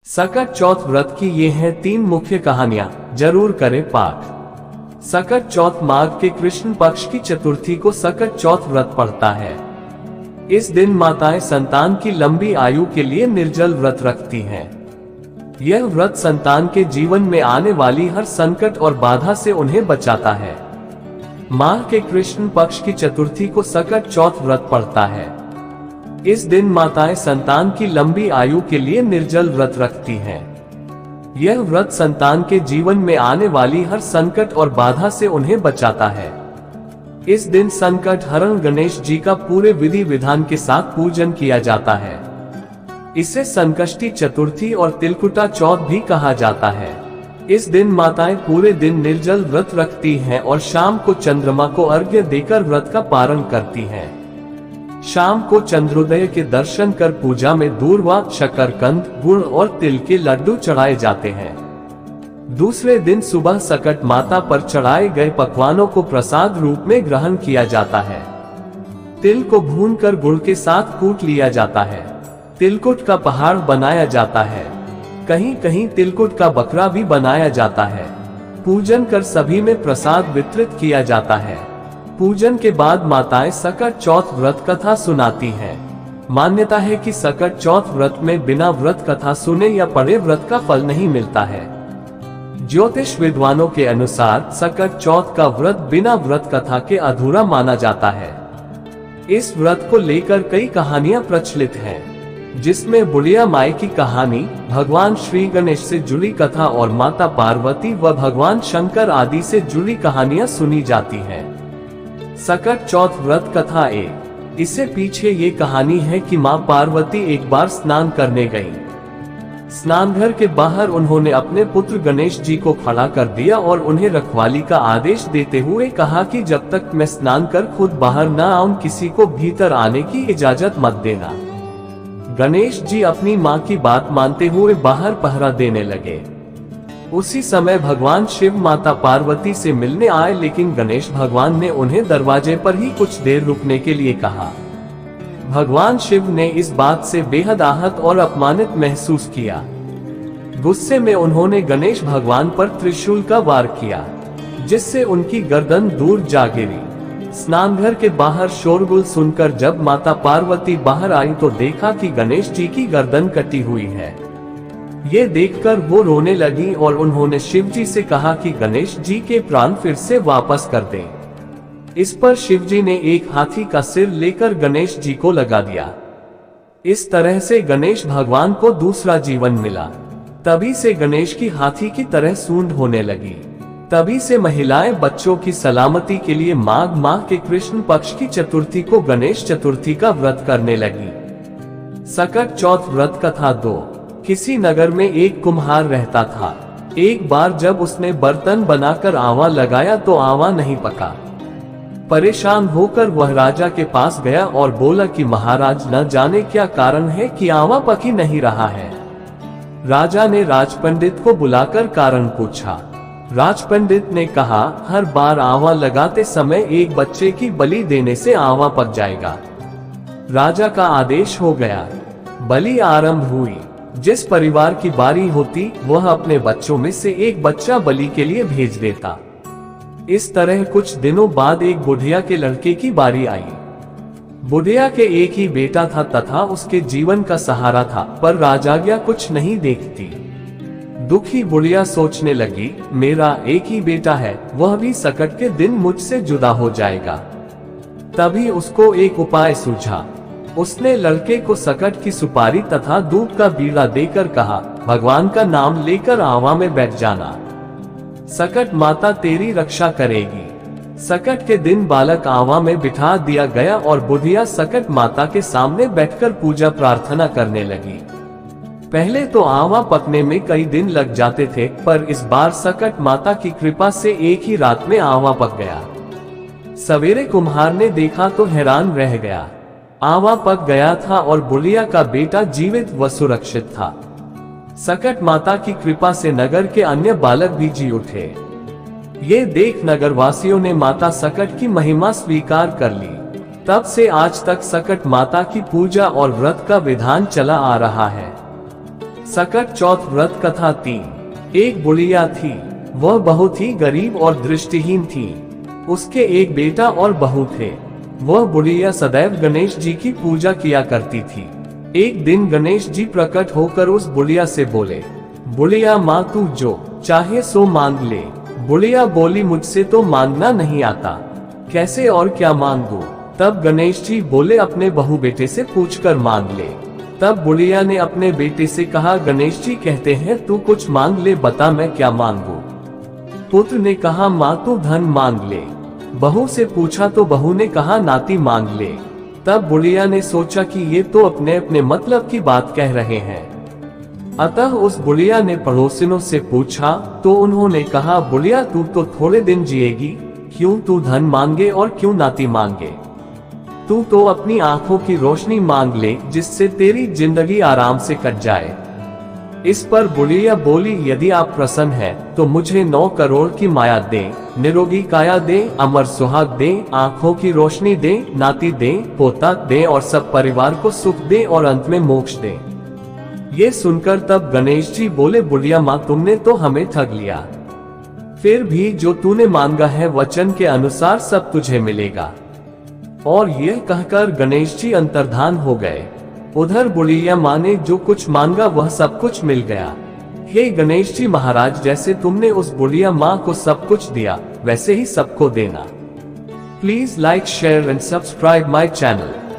सकट चौथ व्रत की ये हैं 3 मुख्य कहानियां, जरूर करें पाठ। सकट चौथ माघ के कृष्ण पक्ष की चतुर्थी को सकट चौथ व्रत पड़ता है। इस दिन माताएं संतान की लंबी आयु के लिए निर्जल व्रत रखती हैं। यह व्रत संतान के जीवन में आने वाली हर संकट और बाधा से उन्हें बचाता है। माघ के कृष्ण पक्ष की चतुर्थी को सकट चौथ व्रत पड़ता है। इस दिन माताएं संतान की लंबी आयु के लिए निर्जल व्रत रखती हैं। यह व्रत संतान के जीवन में आने वाली हर संकट और बाधा से उन्हें बचाता है। इस दिन संकट हरण गणेश जी का पूरे विधि विधान के साथ पूजन किया जाता है। इसे संकष्टी चतुर्थी और तिलकुटा चौथ भी कहा जाता है। इस दिन माताएं पूरे दिन निर्जल व्रत रखती हैं और शाम को चंद्रमा को अर्घ्य देकर व्रत का पारण करती हैं। शाम को चंद्रोदय के दर्शन कर पूजा में दूर्वा, शकरकंद, गुड़ और तिल के लड्डू चढ़ाए जाते हैं। दूसरे दिन सुबह सकट माता पर चढ़ाए गए पकवानों को प्रसाद रूप में ग्रहण किया जाता है। तिल को भूनकर गुड़ के साथ कूट लिया जाता है। तिलकुट का पहाड़ बनाया जाता है। कहीं कहीं तिलकुट का बकरा भी बनाया जाता है। पूजन कर सभी में प्रसाद वितरित किया जाता है। पूजन के बाद माताएं सकट चौथ व्रत कथा सुनाती हैं। मान्यता है कि सकट चौथ व्रत में बिना व्रत कथा सुने या पढ़े व्रत का फल नहीं मिलता है। ज्योतिष विद्वानों के अनुसार सकट चौथ का व्रत बिना व्रत कथा के अधूरा माना जाता है। इस व्रत को लेकर कई कहानियां प्रचलित हैं, जिसमें बुढ़िया माई की कहानी, भगवान श्री गणेश से जुड़ी कथा और माता पार्वती व भगवान शंकर आदि से जुड़ी कहानियां सुनी जाती हैं। सकट चौथ व्रत कथा इससे पीछे ये कहानी है कि मां पार्वती एक बार स्नान करने गईं। स्नानघर के बाहर उन्होंने अपने पुत्र गणेश जी को खड़ा कर दिया और उन्हें रखवाली का आदेश देते हुए कहा कि जब तक मैं स्नान कर खुद बाहर न आऊं, किसी को भीतर आने की इजाजत मत देना। गणेश जी अपनी मां की बात मानते हुए बाहर पहरा देने लगे। उसी समय भगवान शिव माता पार्वती से मिलने आए, लेकिन गणेश भगवान ने उन्हें दरवाजे पर ही कुछ देर रुकने के लिए कहा। भगवान शिव ने इस बात से बेहद आहत और अपमानित महसूस किया। गुस्से में उन्होंने गणेश भगवान पर त्रिशूल का वार किया, जिससे उनकी गर्दन दूर जा गिरी। स्नानघर के बाहर शोरगुल सुनकर जब माता पार्वती बाहर आई तो देखा कि गणेश जी की गर्दन कटी हुई है। ये देखकर वो रोने लगी और उन्होंने शिव जी से कहा कि गणेश जी के प्राण फिर से वापस कर दें। इस पर शिव जी ने एक हाथी का सिर लेकर गणेश जी को लगा दिया। इस तरह से गणेश भगवान को दूसरा जीवन मिला। तभी से गणेश की हाथी की तरह सूंड होने लगी। तभी से महिलाएं बच्चों की सलामती के लिए माघ माह के कृष्ण पक्ष की चतुर्थी को गणेश चतुर्थी का व्रत करने लगी। सकट चौथ व्रत कथा 2। किसी नगर में एक कुम्हार रहता था। एक बार जब उसने बर्तन बनाकर आवा लगाया तो आवा नहीं पका। परेशान होकर वह राजा के पास गया और बोला कि महाराज, न जाने क्या कारण है कि आवा पक ही नहीं रहा है। राजा ने राजपंडित को बुलाकर कारण पूछा। राजपंडित ने कहा, हर बार आवा लगाते समय एक बच्चे की बलि देने से आवा पक जाएगा। राजा का आदेश हो गया। बलि आरंभ हुई। जिस परिवार की बारी होती वह अपने बच्चों में से एक बच्चा बलि के लिए भेज देता। इस तरह कुछ दिनों बाद एक बुढ़िया के लड़के की बारी आई। बुढ़िया के एक ही बेटा था तथा उसके जीवन का सहारा था, पर राजाज्ञा कुछ नहीं देखती। दुखी बुढ़िया सोचने लगी, मेरा एक ही बेटा है, वह भी सकट के दिन मुझसे जुदा हो जाएगा। तभी उसको एक उपाय सूझा। उसने लड़के को सकट की सुपारी तथा दूध का बीड़ा देकर कहा, भगवान का नाम लेकर आवा में बैठ जाना। सकट माता तेरी रक्षा करेगी। सकट के दिन बालक आवा में बिठा दिया गया और बुढ़िया सकट माता के सामने बैठकर पूजा प्रार्थना करने लगी। पहले तो आवा पकने में कई दिन लग जाते थे, पर इस बार सकट माता की कृपा से एक ही रात में आवा पक गया। सवेरे कुम्हार ने देखा तो हैरान रह गया। आवा पक गया था और बुढ़िया का बेटा जीवित व सुरक्षित था। सकट माता की कृपा से नगर के अन्य बालक भी जी उठे। ये देख नगरवासियों ने माता सकट की महिमा स्वीकार कर ली। तब से आज तक सकट माता की पूजा और व्रत का विधान चला आ रहा है। सकट चौथ व्रत कथा 3। एक बुढ़िया थी, वह बहुत ही गरीब और दृष्टिहीन थी। उसके एक बेटा और बहू थे। वह बुढ़िया सदैव गणेश जी की पूजा किया करती थी। एक दिन गणेश जी प्रकट होकर उस बुढ़िया से बोले, बुढ़िया माँ तू जो चाहे सो मांग ले। बुढ़िया बोली, मुझसे तो मांगना नहीं आता, कैसे और क्या मांगू। तब गणेश जी बोले, अपने बहू बेटे से पूछकर मांग ले। तब बुढ़िया ने अपने बेटे से कहा, गणेश जी कहते हैं तू कुछ मांग ले, बता मैं क्या मांगू। पुत्र ने कहा, माँ तू धन मांग ले। बहू से पूछा तो बहू ने कहा, नाती मांग ले। तब बुढ़िया ने सोचा कि ये तो अपने अपने मतलब की बात कह रहे हैं। अतः उस बुढ़िया ने पड़ोसिनों से पूछा तो उन्होंने कहा, बुढ़िया तू तो थोड़े दिन जिएगी, क्यों तू धन मांगे और क्यों नाती मांगे। तू तो अपनी आंखों की रोशनी मांग ले, जिससे तेरी जिंदगी आराम से कट जाए। इस पर बुढ़िया बोली, यदि आप प्रसन्न हैं, तो मुझे 9 करोड़ की माया दें, निरोगी काया दें, अमर सुहाग दें, आंखों की रोशनी दें, नाती दें, पोता दें और सब परिवार को सुख दें और अंत में मोक्ष दें। ये सुनकर तब गणेश जी बोले, बुढ़िया माँ तुमने तो हमें ठग लिया। फिर भी जो तूने मांगा है वचन के अनुसार सब तुझे मिलेगा। और यह कहकर गणेश जी अंतर्धान हो गए। उधर बुढ़िया माँ ने जो कुछ मांगा वह सब कुछ मिल गया। हे गणेश जी महाराज, जैसे तुमने उस बुढ़िया माँ को सब कुछ दिया, वैसे ही सबको देना। Please like, share and subscribe my channel.